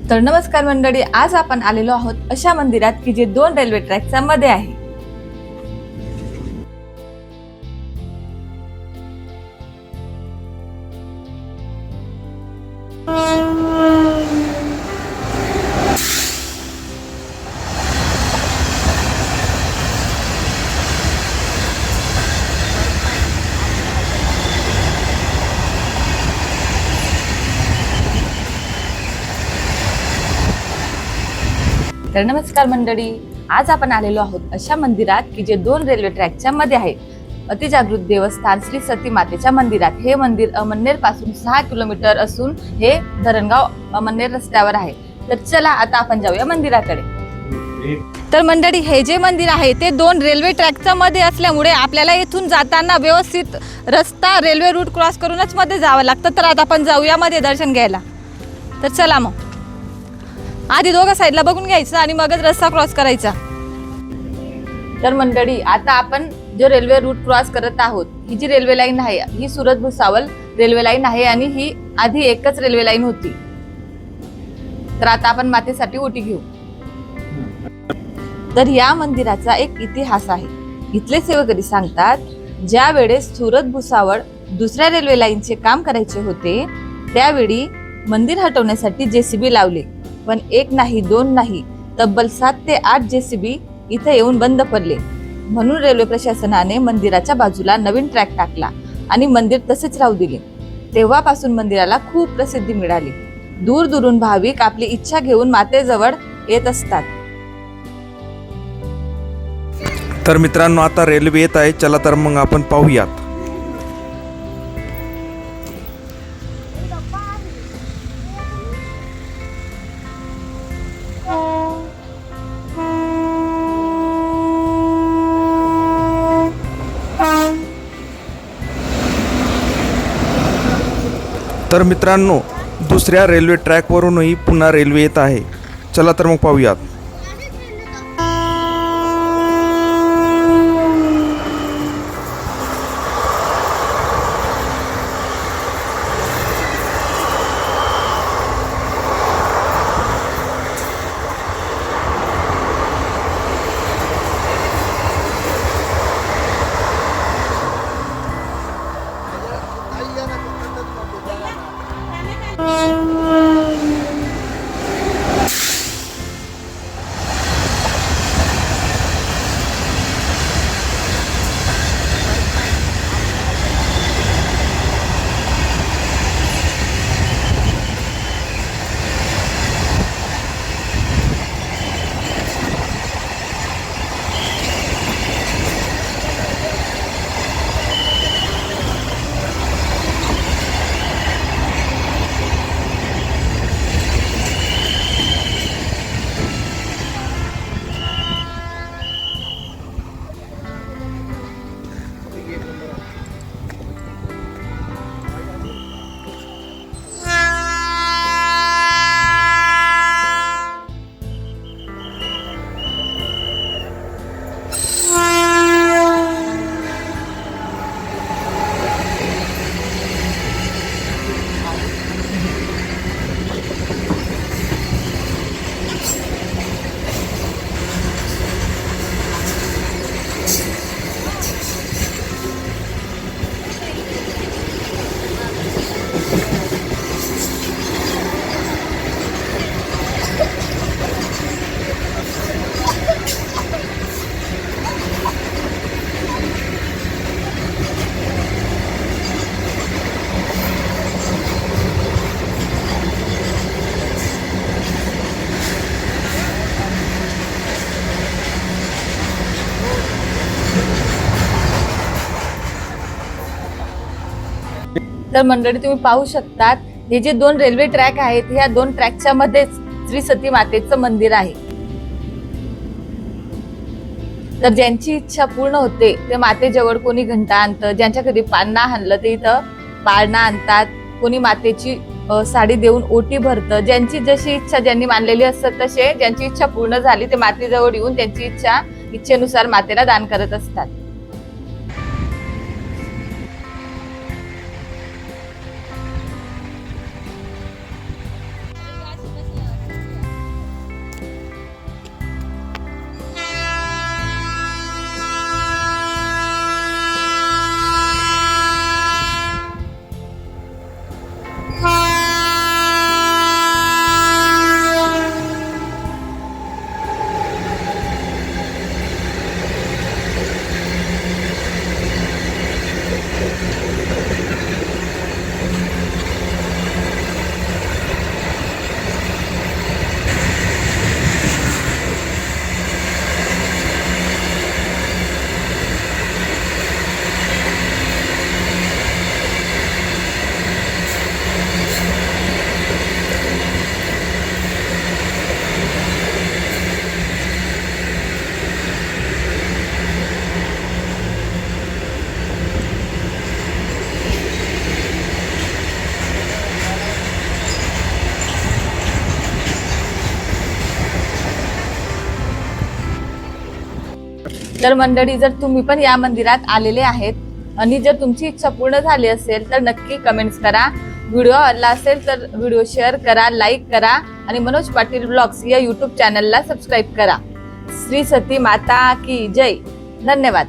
तर नमस्कार मंडळी, आज आपण आलेलो आहोत अशा मंदिरात की जे 2 रेल्वे ट्रॅकच्या मध्ये आहे। तर नमस्कार मंडळी, आज आपण आलेलो आहोत अशा मंदिरात की जे 2 रेल्वे ट्रॅकच्या मध्ये आहे। अतिजागृत देवस्थान श्री सती मातेच्या मंदिरात। हे मंदिर अमळनेर पासून 6 किलोमीटर असून हे धरणगाव अमळनेर रस्त्यावर आहे। तर चला आता आपण जाऊया मंदिराकडे। तर मंडळी, हे जे मंदिर आहे ते 2 रेल्वे ट्रॅकच्या मध्ये असल्यामुळे आपल्याला इथून जाताना व्यवस्थित रस्ता रेल्वे रूट क्रॉस करूनच मध्ये जावं लागतं। तर आता आपण जाऊया मध्ये दर्शन घ्यायला। तर चला मग, आधी दोघा साईडला बघून घ्यायचं आणि मगच रस्ता क्रॉस करायचा। तर मंडळी, आता आपण जो रेल्वे रूट क्रॉस करत आहोत, ही जी रेल्वे लाईन आहे ही सुरत भुसावळ रेल्वे लाईन आहे आणि ही आधी एकच रेल्वे लाईन होती। तर आता आपण मातेसाठी ओटी घेऊ। तर या मंदिराचा एक इतिहास आहे। इथले सेवकरी सांगतात, ज्या वेळेस सुरत भुसावळ दुसऱ्या रेल्वे लाईनचे काम करायचे होते त्यावेळी मंदिर हटवण्यासाठी जेसीबी लावले, पण 1 नाही 2 नाही तब्बल 7 ते 8 जेसीबी इथे येऊन बंद पडले। म्हणून रेल्वे प्रशासनाने मंदिराच्या बाजूला नवीन ट्रॅक टाकला आणि मंदिर तसेच राहू दिले। तेव्हापासून मंदिराला खूप प्रसिद्धी मिळाली। दूर दूरून भाविक आपली इच्छा घेऊन मातेजवळ येत असतात। तर मित्रांनो, आता रेल्वे येत आहे, चला तर मग आपण पाहूयात। तर मित्रांनो, दुसऱ्या रेल्वे ट्रॅकवरूनही पुन्हा रेल्वे येत आहे, चला तर मग पाहूयात। तर मंडळी, तुम्ही पाहू शकतात, हे जे 2 रेल्वे ट्रॅक आहेत ह्या 2 ट्रॅकच्या मध्येच श्री सती मातेचं मंदिर आहे। तर ज्यांची इच्छा पूर्ण होते ते मातेजवळ कोणी घंटा आणतं, ज्यांच्या घरी पाळणा आणलं ते इथं पाळणा आणतात, कोणी मातेची साडी देऊन ओटी भरतं। ज्यांची जशी इच्छा ज्यांनी मानलेली असतात तसे ज्यांची इच्छा पूर्ण झाली ते मातेजवळ येऊन त्यांची इच्छेनुसार मातेला दान करत असतात। तर मंडळी, जर तुम्ही पण या मंदिरात आलेले आहेत आणि जर तुमची इच्छा पूर्ण झाली असेल तर नक्की कमेंट्स करा. व्हिडिओ आवडला असेल तर व्हिडिओ शेअर करा, लाईक करा आणि मनोज पाटील ब्लॉग्स या यूट्यूब चॅनलला सबस्क्राईब करा. श्री सती माता की जय. धन्यवाद.